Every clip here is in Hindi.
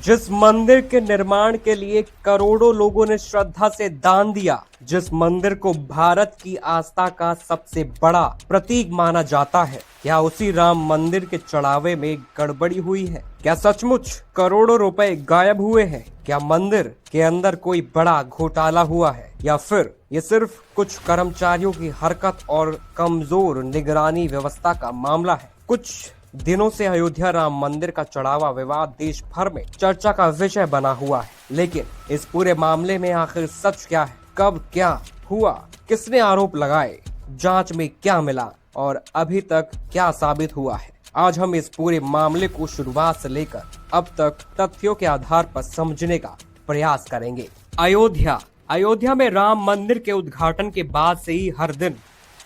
जिस मंदिर के निर्माण के लिए करोड़ों लोगों ने श्रद्धा से दान दिया, जिस मंदिर को भारत की आस्था का सबसे बड़ा प्रतीक माना जाता है, क्या उसी राम मंदिर के चढ़ावे में गड़बड़ी हुई है? क्या सचमुच करोड़ों रुपए गायब हुए हैं? क्या मंदिर के अंदर कोई बड़ा घोटाला हुआ है, या फिर ये सिर्फ कुछ कर्मचारियों की हरकत और कमजोर निगरानी व्यवस्था का मामला है? कुछ दिनों से अयोध्या राम मंदिर का चढ़ावा विवाद देश भर में चर्चा का विषय बना हुआ है, लेकिन इस पूरे मामले में आखिर सच क्या है? कब क्या हुआ? किसने आरोप लगाए? जांच में क्या मिला और अभी तक क्या साबित हुआ है? आज हम इस पूरे मामले को शुरुआत से लेकर अब तक तथ्यों के आधार पर समझने का प्रयास करेंगे। अयोध्या में राम मंदिर के उद्घाटन के बाद से ही हर दिन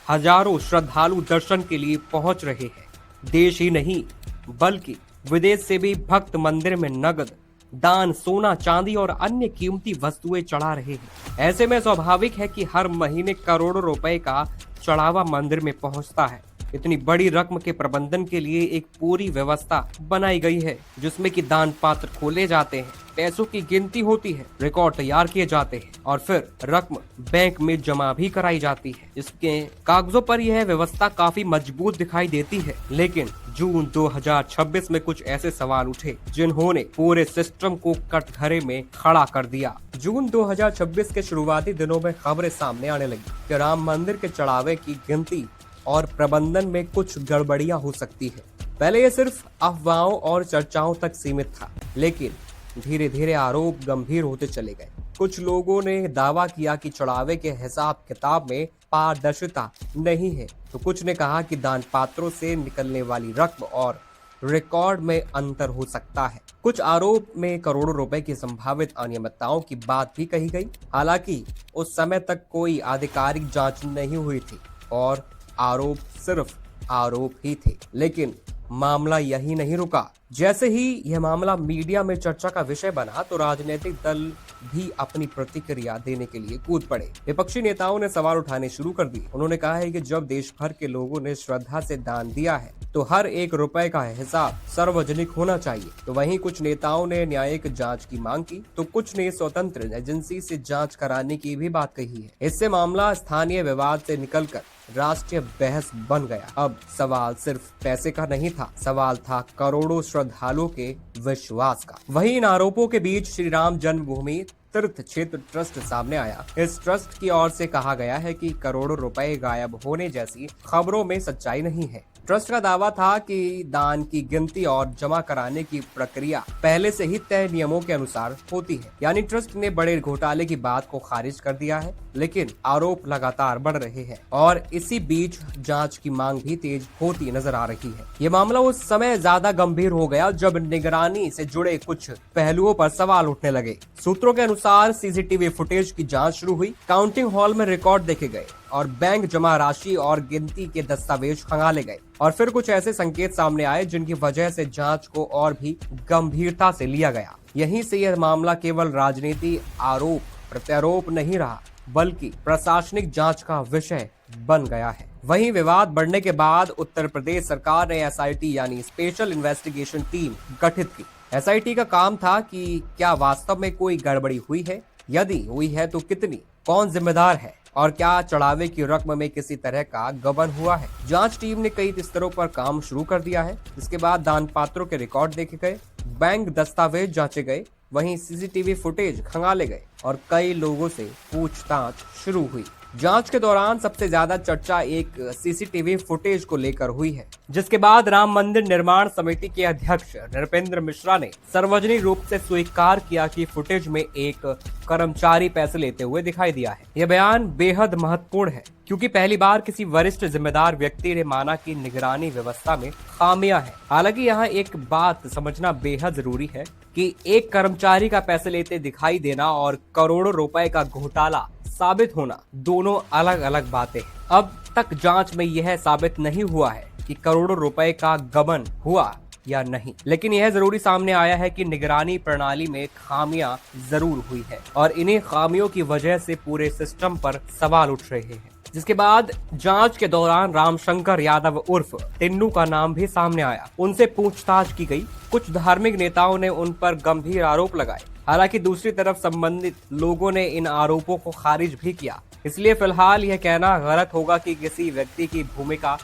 हजारों श्रद्धालु दर्शन के लिए पहुंच रहे हैं। देश ही नहीं बल्कि विदेश से भी भक्त मंदिर में नगद दान, सोना, चांदी और अन्य कीमती वस्तुएं चढ़ा रहे हैं। ऐसे में स्वाभाविक है कि हर महीने करोड़ों रुपए का चढ़ावा मंदिर में पहुंचता है। इतनी बड़ी रकम के प्रबंधन के लिए एक पूरी व्यवस्था बनाई गई है, जिसमें कि दान पात्र खोले जाते हैं, पैसों की गिनती होती है, रिकॉर्ड तैयार किए जाते हैं और फिर रकम बैंक में जमा भी कराई जाती है। इसके कागजों पर यह व्यवस्था काफी मजबूत दिखाई देती है, लेकिन जून 2026 में कुछ ऐसे सवाल उठे जिन्होंने पूरे सिस्टम को कटघरे में खड़ा कर दिया। जून 2026 के शुरुआती दिनों में खबरें सामने आने लगी कि राम मंदिर के चढ़ावे की गिनती और प्रबंधन में कुछ गड़बड़ियां हो सकती है। पहले ये सिर्फ अफवाहों और चर्चाओं तक सीमित था, लेकिन धीरे धीरे आरोप गंभीर होते चले गए। कुछ लोगों ने दावा किया कि चढ़ावे के हिसाब किताब में पारदर्शिता नहीं है, तो कुछ ने कहा कि दान पात्रों से निकलने वाली रकम और रिकॉर्ड में अंतर हो सकता है। कुछ आरोप में करोड़ों रुपए की संभावित अनियमितताओं की बात भी कही गई। हालांकि उस समय तक कोई आधिकारिक जांच नहीं हुई थी और आरोप सिर्फ आरोप ही थे। लेकिन मामला यही नहीं रुका। जैसे ही यह मामला मीडिया में चर्चा का विषय बना, तो राजनीतिक दल भी अपनी प्रतिक्रिया देने के लिए कूद पड़े। विपक्षी नेताओं ने सवाल उठाने शुरू कर दिए। उन्होंने कहा है कि जब देश भर के लोगों ने श्रद्धा से दान दिया है, तो हर एक रुपए का हिसाब सार्वजनिक होना चाहिए। तो वहीं कुछ नेताओं ने न्यायिक जांच की मांग की, तो कुछ ने स्वतंत्र एजेंसी से जांच कराने की भी बात कही है। इससे मामला स्थानीय विवाद से निकलकर राष्ट्रीय बहस बन गया। अब सवाल सिर्फ पैसे का नहीं था, सवाल था करोड़ों श्रद्धालुओं के विश्वास का। वहीं इन आरोपों के बीच श्री राम जन्मभूमि तीर्थ क्षेत्र ट्रस्ट सामने आया। इस ट्रस्ट की ओर से कहा गया है कि करोड़ों रुपए गायब होने जैसी खबरों में सच्चाई नहीं है। ट्रस्ट का दावा था कि दान की गिनती और जमा कराने की प्रक्रिया पहले से ही तय नियमों के अनुसार होती है। यानी ट्रस्ट ने बड़े घोटाले की बात को खारिज कर दिया है, लेकिन आरोप लगातार बढ़ रहे हैं और इसी बीच जांच की मांग भी तेज होती नजर आ रही है। ये मामला उस समय ज्यादा गंभीर हो गया जब निगरानी से जुड़े कुछ पहलुओं पर सवाल उठने लगे। सूत्रों के अनुसार सीसीटीवी फुटेज की जांच शुरू हुई, काउंटिंग हॉल में रिकॉर्ड देखे गए और बैंक जमा राशि और गिनती के दस्तावेज खंगाले गए। और फिर कुछ ऐसे संकेत सामने आए जिनकी वजह से जांच को और भी गंभीरता से लिया गया। यहीं से यह मामला केवल राजनीति आरोप प्रत्यारोप नहीं रहा, बल्कि प्रशासनिक जांच का विषय बन गया है। वहीं विवाद बढ़ने के बाद उत्तर प्रदेश सरकार ने एसआईटी यानी स्पेशल इन्वेस्टिगेशन टीम गठित की। एसआईटी का काम था कि क्या वास्तव में कोई गड़बड़ी हुई है, यदि हुई है तो कितनी, कौन जिम्मेदार है और क्या चढ़ावे की रकम में किसी तरह का गबन हुआ है। जांच टीम ने कई स्तरों पर काम शुरू कर दिया है। इसके बाद दान पात्रों के रिकॉर्ड देखे गए, बैंक दस्तावेज जांचे गए, वहीं सीसीटीवी फुटेज खंगाले गए और कई लोगों से पूछताछ शुरू हुई। जांच के दौरान सबसे ज्यादा चर्चा एक सीसीटीवी फुटेज को लेकर हुई है, जिसके बाद राम मंदिर निर्माण समिति के अध्यक्ष नृपेंद्र मिश्रा ने सार्वजनिक रूप से स्वीकार किया कि फुटेज में एक कर्मचारी पैसे लेते हुए दिखाई दिया है। यह बयान बेहद महत्वपूर्ण है, क्योंकि पहली बार किसी वरिष्ठ जिम्मेदार व्यक्ति ने माना कि निगरानी व्यवस्था में खामियां हैं। हालांकि यहाँ एक बात समझना बेहद जरूरी है कि एक कर्मचारी का पैसे लेते दिखाई देना और करोड़ों रुपए का घोटाला साबित होना दोनों अलग अलग बातें हैं। अब तक जांच में यह साबित नहीं हुआ है कि करोड़ों रुपए का गबन हुआ या नहीं, लेकिन यह जरूरी सामने आया है कि निगरानी प्रणाली में खामियां जरूर हुई है और इन्हीं खामियों की वजह से पूरे सिस्टम पर सवाल उठ रहे हैं। जिसके बाद जांच के दौरान रामशंकर यादव उर्फ टिन्नू का नाम भी सामने आया। उनसे पूछताछ की गई। कुछ धार्मिक नेताओं ने उन पर गंभीर आरोप लगाए। हालांकि दूसरी तरफ संबंधित लोगों ने इन आरोपों को खारिज भी किया। इसलिए फिलहाल यह कहना गलत होगा कि किसी व्यक्ति की भूमिका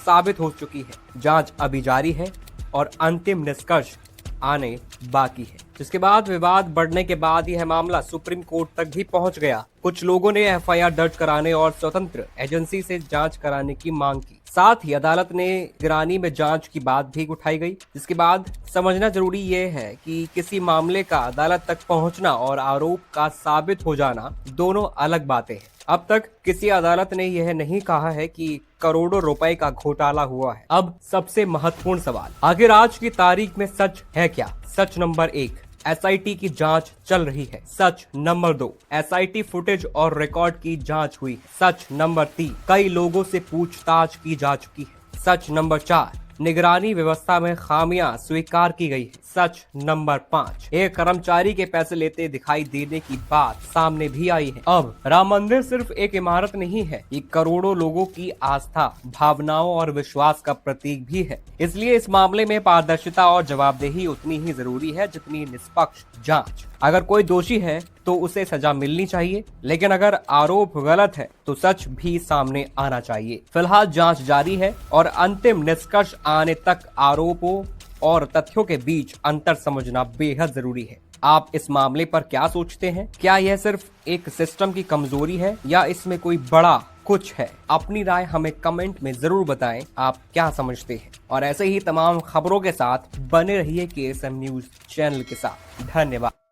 साबित हो चुकी है। जांच अभी जारी है और अंतिम निष्कर्ष आने बाकी है। जिसके बाद विवाद बढ़ने के बाद यह मामला सुप्रीम कोर्ट तक भी पहुंच गया। कुछ लोगों ने एफआईआर दर्ज कराने और स्वतंत्र एजेंसी से जांच कराने की मांग की। साथ ही अदालत ने निगरानी में जांच की बात भी उठाई गई। जिसके बाद समझना जरूरी ये है कि किसी मामले का अदालत तक पहुंचना और आरोप का साबित हो जाना दोनों अलग बातें हैं। अब तक किसी अदालत ने यह नहीं कहा है कि करोड़ों रुपए का घोटाला हुआ है। अब सबसे महत्वपूर्ण सवाल, आखिर आज की तारीख में सच है क्या? सच नंबर 1, एसआईटी की जांच चल रही है। सच नंबर 2, एसआईटी फुटेज और रिकॉर्ड की जांच हुई है। सच नंबर 3, कई लोगों से पूछताछ की जा चुकी है। सच नंबर 4, निगरानी व्यवस्था में खामियां स्वीकार की गई है। सच नंबर 5, एक कर्मचारी के पैसे लेते दिखाई देने की बात सामने भी आई है। अब राम मंदिर सिर्फ एक इमारत नहीं है, ये करोड़ों लोगों की आस्था, भावनाओं और विश्वास का प्रतीक भी है। इसलिए इस मामले में पारदर्शिता और जवाबदेही उतनी ही जरूरी है जितनी निष्पक्ष जांच। अगर कोई दोषी है तो उसे सजा मिलनी चाहिए, लेकिन अगर आरोप गलत है तो सच भी सामने आना चाहिए। फिलहाल जांच जारी है और अंतिम निष्कर्ष आने तक आरोपों और तथ्यों के बीच अंतर समझना बेहद जरूरी है। आप इस मामले पर क्या सोचते हैं? क्या यह सिर्फ एक सिस्टम की कमजोरी है या इसमें कोई बड़ा कुछ है? अपनी राय हमें कमेंट में जरूर बताएं, आप क्या समझते हैं। और ऐसे ही तमाम खबरों के साथ बने रहिए KSM न्यूज चैनल के साथ। धन्यवाद।